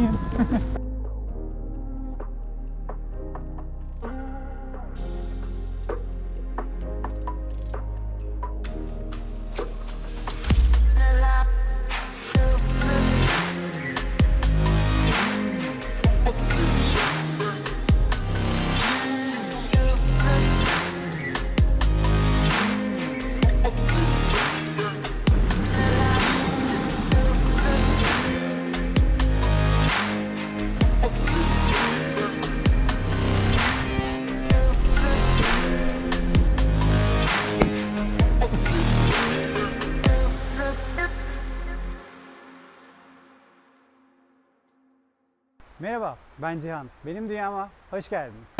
in. Merhaba, ben Cihan. Benim dünyama hoş geldiniz.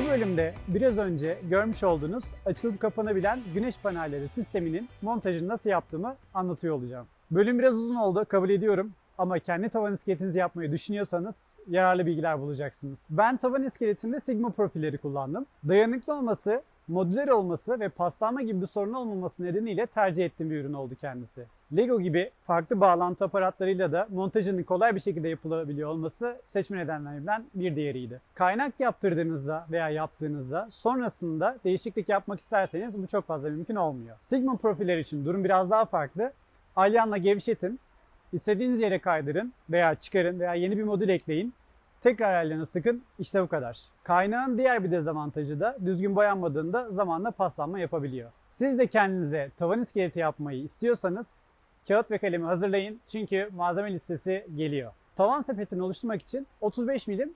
Bu bölümde biraz önce görmüş olduğunuz açılıp kapanabilen güneş panelleri sisteminin montajını nasıl yaptığımı anlatıyor olacağım. Bölüm biraz uzun oldu, kabul ediyorum. Ama kendi tavan iskeletinizi yapmayı düşünüyorsanız yararlı bilgiler bulacaksınız. Ben tavan iskeletimde Sigma profilleri kullandım. Dayanıklı olması, modüler olması ve paslanma gibi bir sorun olmaması nedeniyle tercih ettiğim bir ürün oldu kendisi. Lego gibi farklı bağlantı aparatlarıyla da montajının kolay bir şekilde yapılabiliyor olması seçme nedenlerimden bir diğeriydi. Kaynak yaptırdığınızda veya yaptığınızda sonrasında değişiklik yapmak isterseniz bu çok fazla mümkün olmuyor. Sigma profiller için durum biraz daha farklı. Alyanla gevşetin, istediğiniz yere kaydırın veya çıkarın veya yeni bir modül ekleyin. Tekrar alyana sıkın, işte bu kadar. Kaynağın diğer bir dezavantajı da düzgün boyanmadığında zamanla paslanma yapabiliyor. Siz de kendinize tavan iskeleti yapmayı istiyorsanız kağıt ve kalemi hazırlayın çünkü malzeme listesi geliyor. Tavan sepetini oluşturmak için 35 milim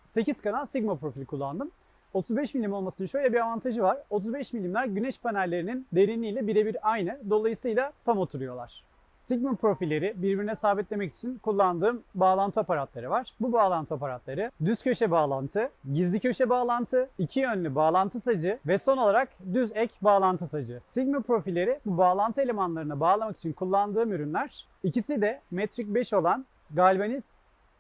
8 kanal Sigma profil kullandım. 35 milim olmasının şöyle bir avantajı var. 35 milimler güneş panellerinin derinliğiyle birebir aynı. Dolayısıyla tam oturuyorlar. Sigma profilleri birbirine sabitlemek için kullandığım bağlantı aparatları var. Bu bağlantı aparatları düz köşe bağlantı, gizli köşe bağlantı, iki yönlü bağlantı sacı ve son olarak düz ek bağlantı sacı. Sigma profilleri bu bağlantı elemanlarına bağlamak için kullandığım ürünler. İkisi de metrik 5 olan galvaniz,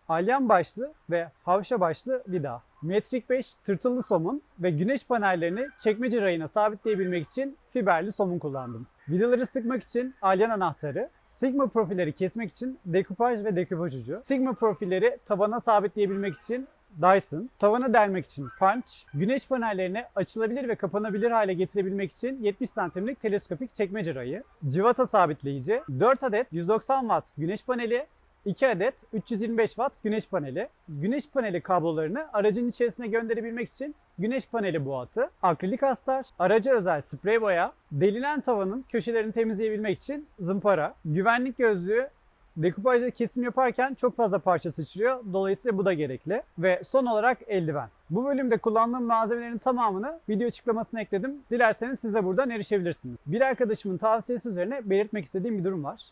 alyan başlı ve havşa başlı vida. Metrik 5 tırtıllı somun ve güneş panellerini çekmece rayına sabitleyebilmek için fiberli somun kullandım. Vidaları sıkmak için alyan anahtarı, Sigma profilleri kesmek için dekupaj ve dekupaj ucu, Sigma profilleri tavana sabitleyebilmek için Dyson, tavana delmek için punch, güneş panellerini açılabilir ve kapanabilir hale getirebilmek için 70 santimlik teleskopik çekmece rayı, cıvata sabitleyici, 4 adet 190 watt güneş paneli, 2 adet 325 watt güneş paneli, güneş paneli kablolarını aracın içerisine gönderebilmek için güneş paneli buatı, akrilik astar, araca özel sprey boya, delinen tavanın köşelerini temizleyebilmek için zımpara, güvenlik gözlüğü, dekupajda kesim yaparken çok fazla parça sıçrıyor. Dolayısıyla bu da gerekli. Ve son olarak eldiven. Bu bölümde kullandığım malzemelerin tamamını video açıklamasına ekledim. Dilerseniz siz de buradan erişebilirsiniz. Bir arkadaşımın tavsiyesi üzerine belirtmek istediğim bir durum var.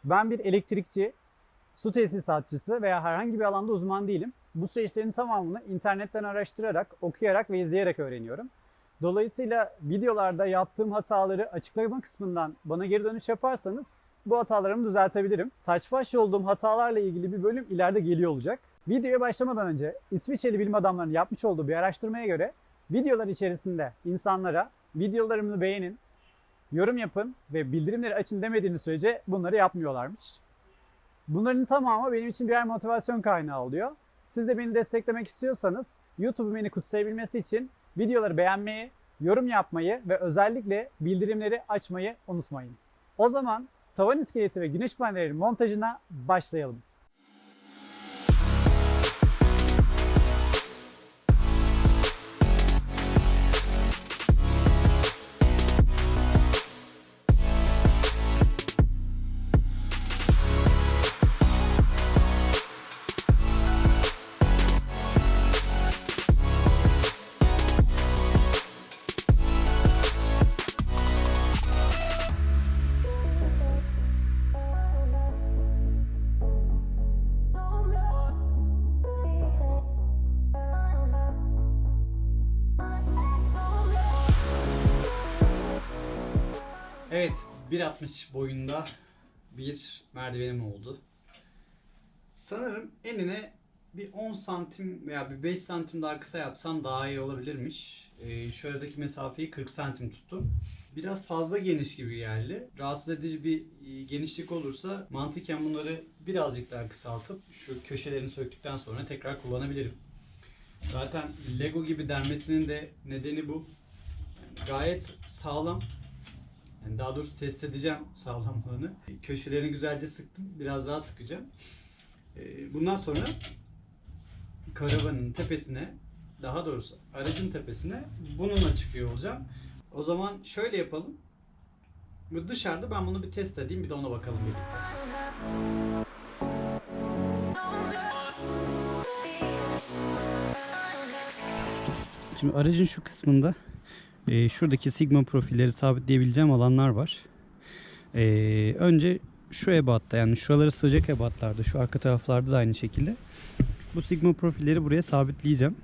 Ben bir elektrikçi, su tesisatçısı veya herhangi bir alanda uzman değilim. Bu süreçlerin tamamını internetten araştırarak, okuyarak ve izleyerek öğreniyorum. Dolayısıyla videolarda yaptığım hataları açıklama kısmından bana geri dönüş yaparsanız bu hatalarımı düzeltebilirim. Saç baş olduğum hatalarla ilgili bir bölüm ileride geliyor olacak. Videoya başlamadan önce İsviçreli bilim adamlarının yapmış olduğu bir araştırmaya göre videolar içerisinde insanlara videolarımı beğenin, yorum yapın ve bildirimleri açın demediğiniz sürece bunları yapmıyorlarmış. Bunların tamamı benim için birer motivasyon kaynağı oluyor. Siz de beni desteklemek istiyorsanız YouTube'un beni kutsayabilmesi için videoları beğenmeyi, yorum yapmayı ve özellikle bildirimleri açmayı unutmayın. O zaman tavan iskeleti ve güneş panellerinin montajına başlayalım. Evet, 1.60 boyunda bir merdivenim oldu. Sanırım enine bir 10 santim veya bir 5 santim daha kısa yapsam daha iyi olabilirmiş. Şu aradaki mesafeyi 40 santim tuttum. Biraz fazla geniş gibi geldi. Rahatsız edici bir genişlik olursa mantıken bunları birazcık daha kısaltıp şu köşelerini söktükten sonra tekrar kullanabilirim. Zaten Lego gibi denmesinin de nedeni bu. Yani gayet sağlam. Yani daha doğrusu test edeceğim sağlamlığını. Köşelerini güzelce sıktım. Biraz daha sıkacağım. Bundan sonra karavanın tepesine, daha doğrusu aracın tepesine bununla çıkıyor olacağım. O zaman şöyle yapalım. Dışarıda ben bunu bir test edeyim, bir de ona bakalım birlikte. Şimdi aracın şu kısmında şuradaki sigma profilleri sabitleyebileceğim alanlar var. Önce şu ebatta, yani şuraları sığacak ebatlarda, şu arka taraflarda da aynı şekilde bu sigma profilleri buraya sabitleyeceğim.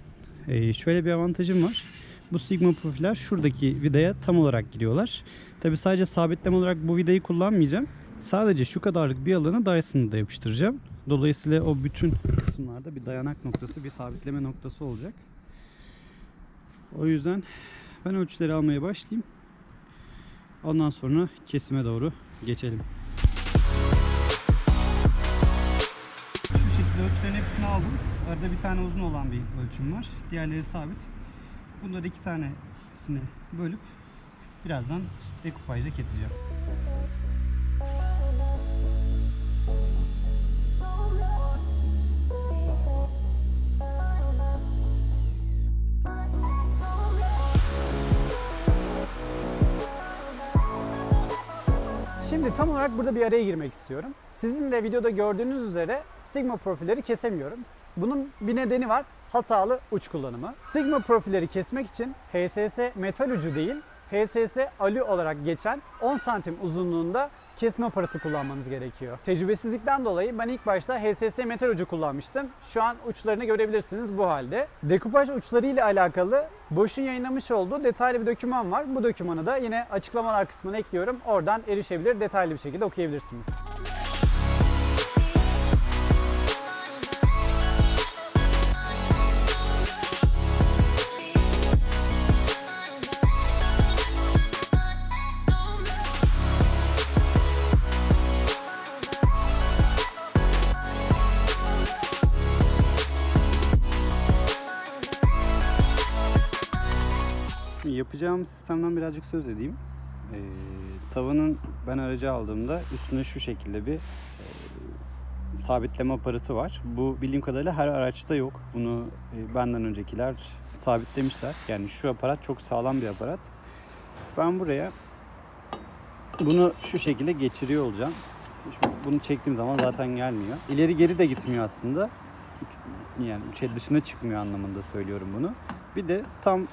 Şöyle bir avantajım var. Bu sigma profiller şuradaki vidaya tam olarak giriyorlar. Tabi sadece sabitleme olarak bu vidayı kullanmayacağım. Sadece şu kadarlık bir alanı Dyson'ı da yapıştıracağım. Dolayısıyla o bütün kısımlarda bir dayanak noktası, bir sabitleme noktası olacak. O yüzden ben ölçüleri almaya başlayayım. Ondan sonra kesime doğru geçelim. Şu şekilde ölçülerin hepsini aldım. Arada bir tane uzun olan bir ölçüm var. Diğerleri sabit. Bunları iki tanesini bölüp birazdan dekupajla keseceğim. Şimdi tam olarak burada bir araya girmek istiyorum. Sizin de videoda gördüğünüz üzere Sigma profilleri kesemiyorum. Bunun bir nedeni var. Hatalı uç kullanımı. Sigma profilleri kesmek için HSS metal ucu değil, HSS alu olarak geçen 10 santim uzunluğunda kesme aparatı kullanmanız gerekiyor. Tecrübesizlikten dolayı ben ilk başta HSS metal ucu kullanmıştım. Şu an uçlarını görebilirsiniz bu halde. Dekupaj uçları ile alakalı Bosch'un yayınlamış olduğu detaylı bir doküman var. Bu dokümanı da yine açıklamalar kısmına ekliyorum. Oradan erişebilir, detaylı bir şekilde okuyabilirsiniz. Yapacağım sistemden birazcık söz edeyim. Tavanın ben aracı aldığımda üstüne şu şekilde bir sabitleme aparatı var. Bu bildiğim kadarıyla her araçta yok. Bunu benden öncekiler sabitlemişler. Yani şu aparat çok sağlam bir aparat. Ben buraya bunu şu şekilde geçiriyor olacağım. Şimdi bunu çektiğim zaman zaten gelmiyor. İleri geri de gitmiyor aslında. Yani dışına çıkmıyor anlamında söylüyorum bunu. Bir de tam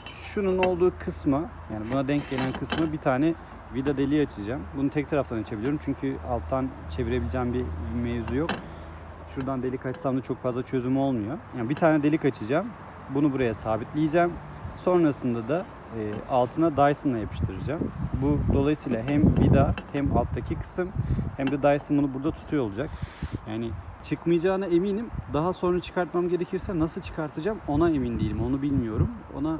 şunun olduğu kısma, yani buna denk gelen kısma bir tane vida deliği açacağım. Bunu tek taraftan açabiliyorum çünkü alttan çevirebileceğim bir mevzu yok. Şuradan delik açsam da çok fazla çözüm olmuyor. Yani bir tane delik açacağım. Bunu buraya sabitleyeceğim. Sonrasında da altına Dyson'la yapıştıracağım. Bu dolayısıyla hem vida hem alttaki kısım hem de Dyson bunu burada tutuyor olacak. Yani çıkmayacağına eminim. Daha sonra çıkartmam gerekirse nasıl çıkartacağım ona emin değilim. Onu bilmiyorum. Ona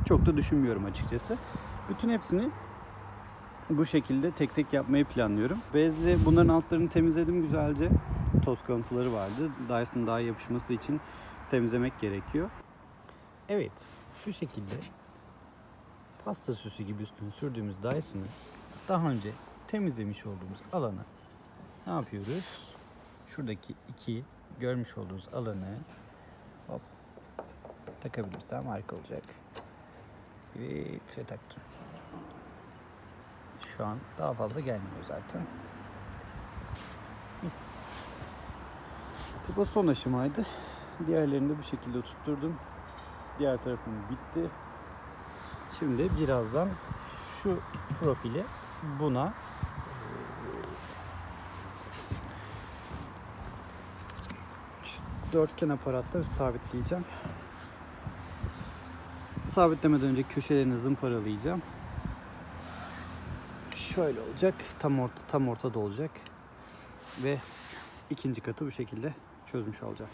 çok da düşünmüyorum açıkçası. Bütün hepsini bu şekilde tek tek yapmayı planlıyorum. Bezle bunların altlarını temizledim güzelce. Toz kalıntıları vardı. Dyson daha yapışması için temizlemek gerekiyor. Evet, şu şekilde pasta süsü gibi üstüne sürdüğümüz Dyson'ı daha önce temizlemiş olduğumuz alana ne yapıyoruz? Şuradaki iki görmüş olduğunuz alanı hop takabilirsem harika olacak. Evet, ve taktım. Şu an daha fazla gelmiyor zaten. Mis. Bu son aşamaydı. Diğerlerini de bu şekilde tutturdum. Diğer tarafım bitti. Şimdi birazdan şu profili buna dörtgen aparatla sabitleyeceğim. Sabitlemeden önce köşelerini zımparalayacağım. şöyle olacak. Tam ortada olacak. Ve ikinci katı bu şekilde çözmüş olacak.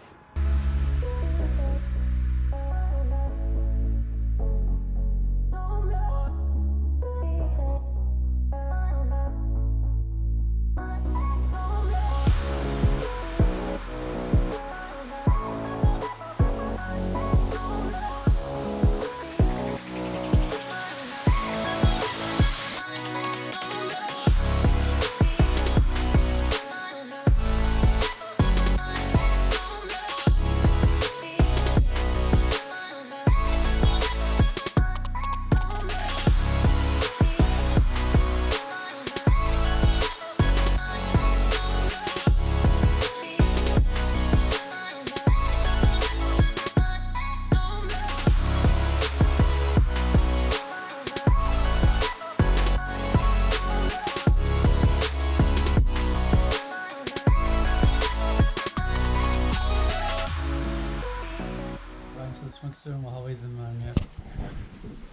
Çalışmak istiyorum ama hava izin vermiyor.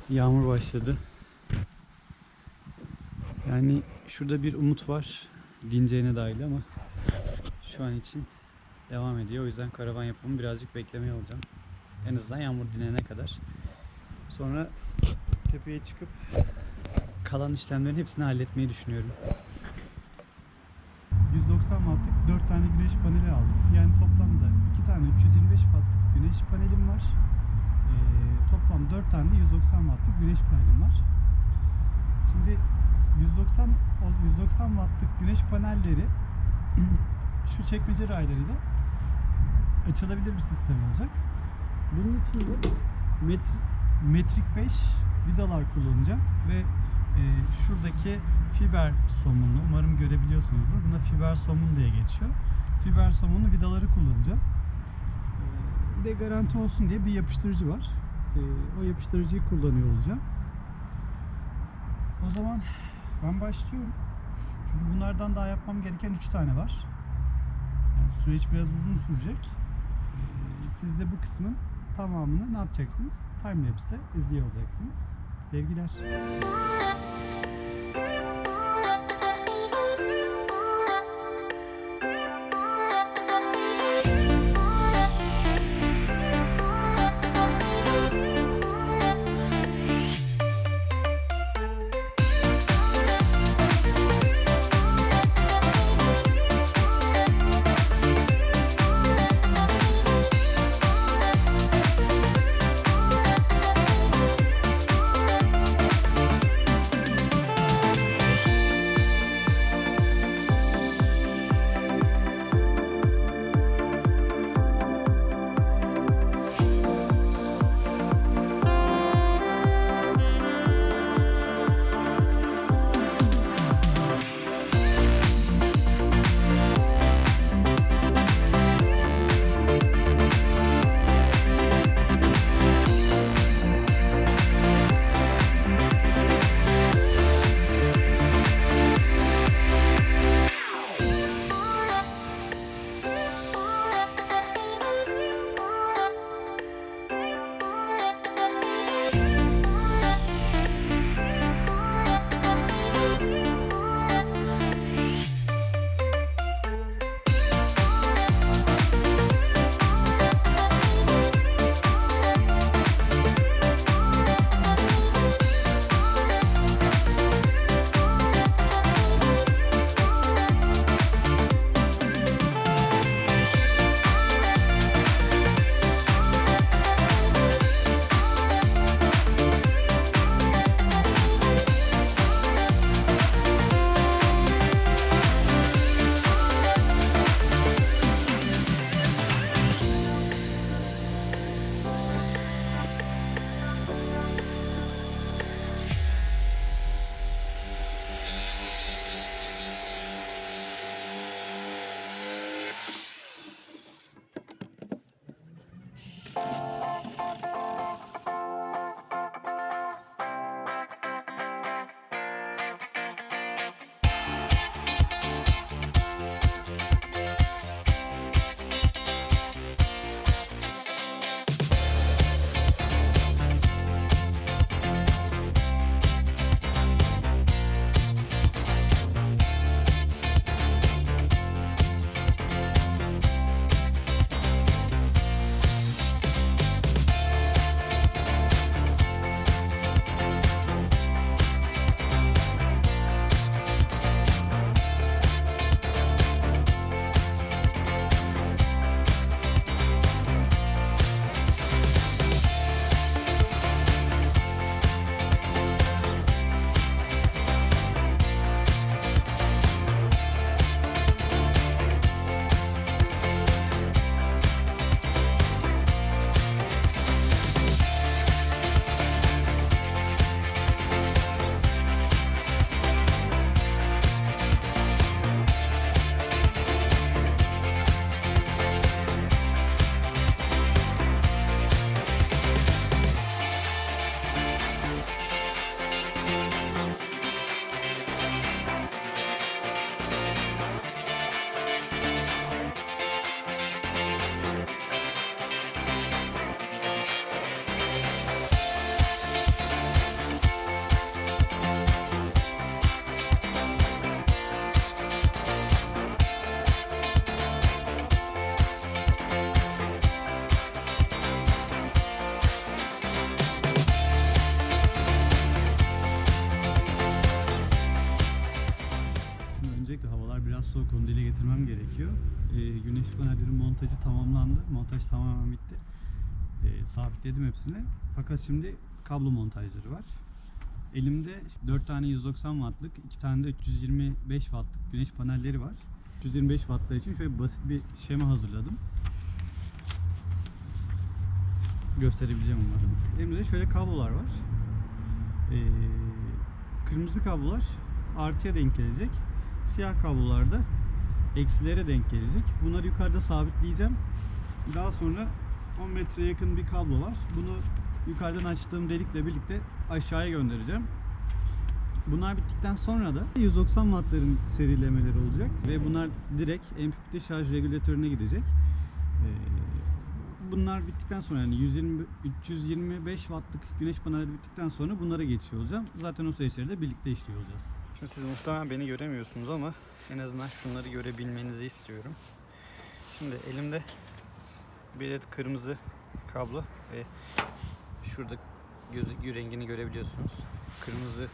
Yağmur başladı. Yani şurada bir umut var. Dineceğine dahil ama şu an için devam ediyor. O yüzden karavan yapımı birazcık beklemeye alacağım. En azından yağmur dinene kadar. Sonra tepeye çıkıp kalan işlemlerin hepsini halletmeyi düşünüyorum. 190 wattlık 4 tane güneş paneli aldım. Yani toplamda 2 tane 325 wattlık güneş panelim var. Toplam 4 tane de 190 wattlık güneş panelim var. Şimdi 190 wattlık güneş panelleri şu çekmece raylarıyla açılabilir bir sistem olacak. Bunun için de metrik 5 vidalar kullanacağım ve şuradaki fiber somunlu, umarım görebiliyorsunuzdur. Buna fiber somun diye geçiyor. Fiber somunlu vidaları kullanacağım. Bir de garanti olsun diye bir yapıştırıcı var. O yapıştırıcıyı kullanıyor olacağım. O zaman ben başlıyorum. Çünkü bunlardan daha yapmam gereken 3 tane var. Yani süreç biraz uzun sürecek. Siz de bu kısmın tamamını ne yapacaksınız? Timelapse'de izliyor olacaksınız. Sevgiler. tamamen bitti. Sabitledim hepsini. Fakat şimdi kablo montajları var. Elimde 4 tane 190 wattlık, 2 tane de 325 wattlık güneş panelleri var. 325 wattlar için şöyle basit bir şema hazırladım. Gösterebileceğim umarım. Elimde de şöyle kablolar var. Kırmızı kablolar artıya denk gelecek. Siyah kablolar da eksilere denk gelecek. Bunları yukarıda sabitleyeceğim. Daha sonra 10 metreye yakın bir kablo var. Bunu yukarıdan açtığım delikle birlikte aşağıya göndereceğim. Bunlar bittikten sonra da 190 wattların serilemeleri olacak ve bunlar direkt MPPT şarj regülatörüne gidecek. Bunlar bittikten sonra yani 325 wattlık güneş panelleri bittikten sonra bunlara geçiyor olacağım. Zaten o süreçleri de birlikte işliyor olacağız. Şimdi siz muhtemelen beni göremiyorsunuz ama en azından şunları görebilmenizi istiyorum. Şimdi elimde bir adet kırmızı kablo ve şurada gözü rengini görebiliyorsunuz. Kırmızı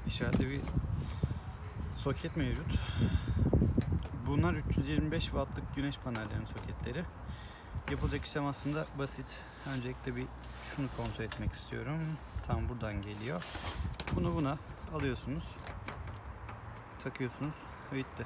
işaretli bir soket mevcut. Bunlar 325 wattlık güneş panellerinin soketleri. Yapılacak işlem aslında basit. Öncelikle bir şunu kontrol etmek istiyorum. Tam buradan geliyor. Bunu buna alıyorsunuz. Takıyorsunuz ve bitti.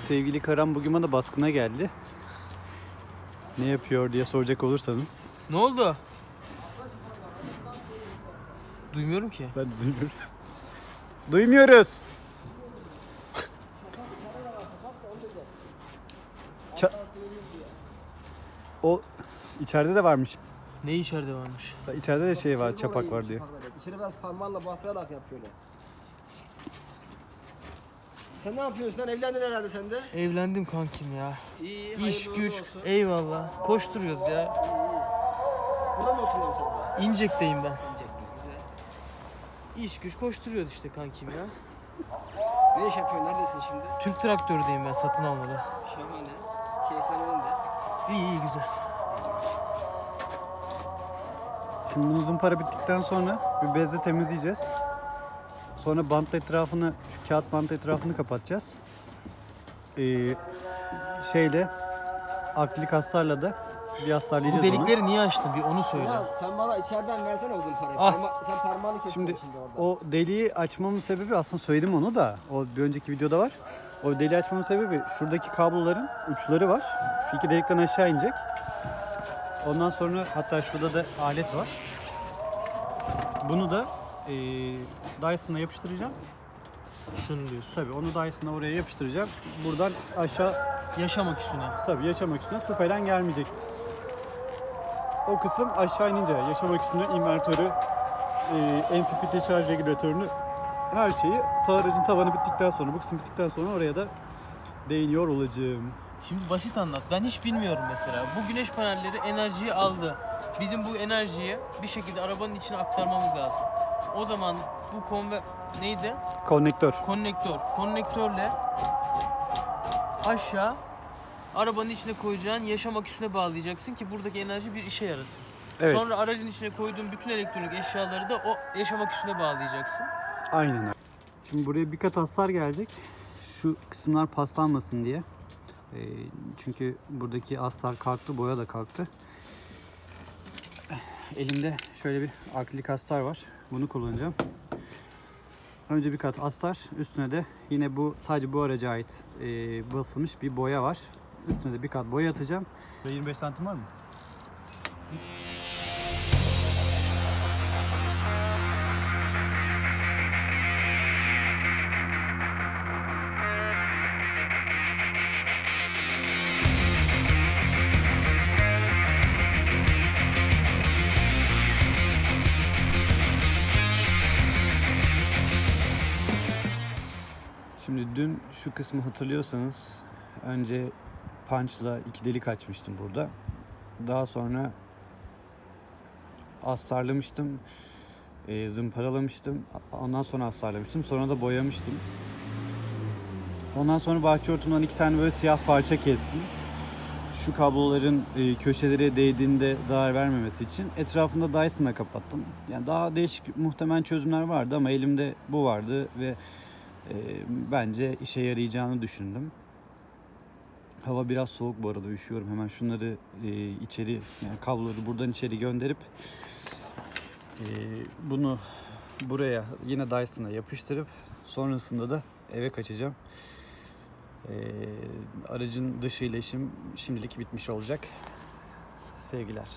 Sevgili Karan bugün bana baskına geldi. Ne yapıyor diye soracak olursanız. Ne oldu? Duymuyorum ki. Ben duymuyorum. Duymuyoruz. O içeride de varmış. Ne içeride varmış? İçeride de şey var, çapak var diyor. İçeri biraz parmağınla basarak yap şöyle. Sen ne yapıyorsun lan? Evlendin herhalde sen de. Evlendim kankim ya. İyi, İş hayırlı güç. olsun. Eyvallah. Koşturuyoruz ya. Burada mı oturuyorsun sen de? İncek'teyim ben. Güzel. İş güç koşturuyoruz işte kankim ya. Ne iş yapıyorsun? Neredesin şimdi? Türk Traktör'deyim ben satın almalı. Şahane. Keyifler önünde. İyi güzel. Şimdi bunu zımpara bittikten sonra bir bezle temizleyeceğiz. Sonra bantla etrafını, şu kağıt bant etrafını kapatacağız. Şeyle, akrilik astarla da bir Bu astarlayacağız delikleri niye açtın? Bir onu söyle. Ulan sen bana içeriden versene o zımparayı. Ah. Sen parmağını kestin Şimdi şimdi orada. o deliği açmamın sebebi aslında söyledim onu da. O bir önceki videoda var. O deliği açmamın sebebi şuradaki kabloların uçları var. Şu iki delikten aşağı inecek. Ondan sonra hatta şurada da alet var. Bunu da Dyson'a yapıştıracağım. Şunu diyorsun. Tabii onu Dyson'a oraya yapıştıracağım. Buradan aşağı Yaşamak üstüne. tabii yaşamak üstüne su falan gelmeyecek. O kısım aşağı inince yaşamak üstüne invertörü, MPPT şarj regülatörünü her şeyi aracın tavanı bittikten sonra bu kısım bittikten sonra oraya da değiniyor olacağım. Şimdi basit anlat. Ben hiç bilmiyorum mesela. Bu güneş panelleri enerjiyi aldı. Bizim bu enerjiyi bir şekilde arabanın içine aktarmamız lazım. O zaman bu neydi? Konnektör. Konnektörle aşağı arabanın içine koyacağın yaşamak üstüne bağlayacaksın ki buradaki enerji bir işe yarasın. Evet. Sonra aracın içine koyduğun bütün elektronik eşyaları da o yaşamak üstüne bağlayacaksın. Aynen öyle. Şimdi buraya bir kat astar gelecek. Şu kısımlar paslanmasın diye. Çünkü buradaki astar kalktı, boya da kalktı. Elimde şöyle bir akrilik astar var. Bunu kullanacağım. Önce bir kat astar, üstüne de yine bu sadece bu araca ait basılmış bir boya var. Üstüne de bir kat boya atacağım. 25 santim var mı? dün şu kısmı hatırlıyorsanız önce punch'la 2 delik açmıştım burada. Daha sonra astarlamıştım, zımparalamıştım. Ondan sonra astarlamıştım. Sonra da boyamıştım. Ondan sonra bahçe hortumdan 2 tane böyle siyah parça kestim. Şu kabloların köşelere değdiğinde zarar vermemesi için etrafında Dyson'la kapattım. Yani daha değişik muhtemelen çözümler vardı ama elimde bu vardı ve bence işe yarayacağını düşündüm. Hava biraz soğuk bu arada, üşüyorum. Hemen şunları içeri, yani kabloları buradan içeri gönderip bunu buraya yine Dyson'a yapıştırıp sonrasında da eve kaçacağım. Aracın dışıyla işim şimdilik bitmiş olacak. Sevgiler.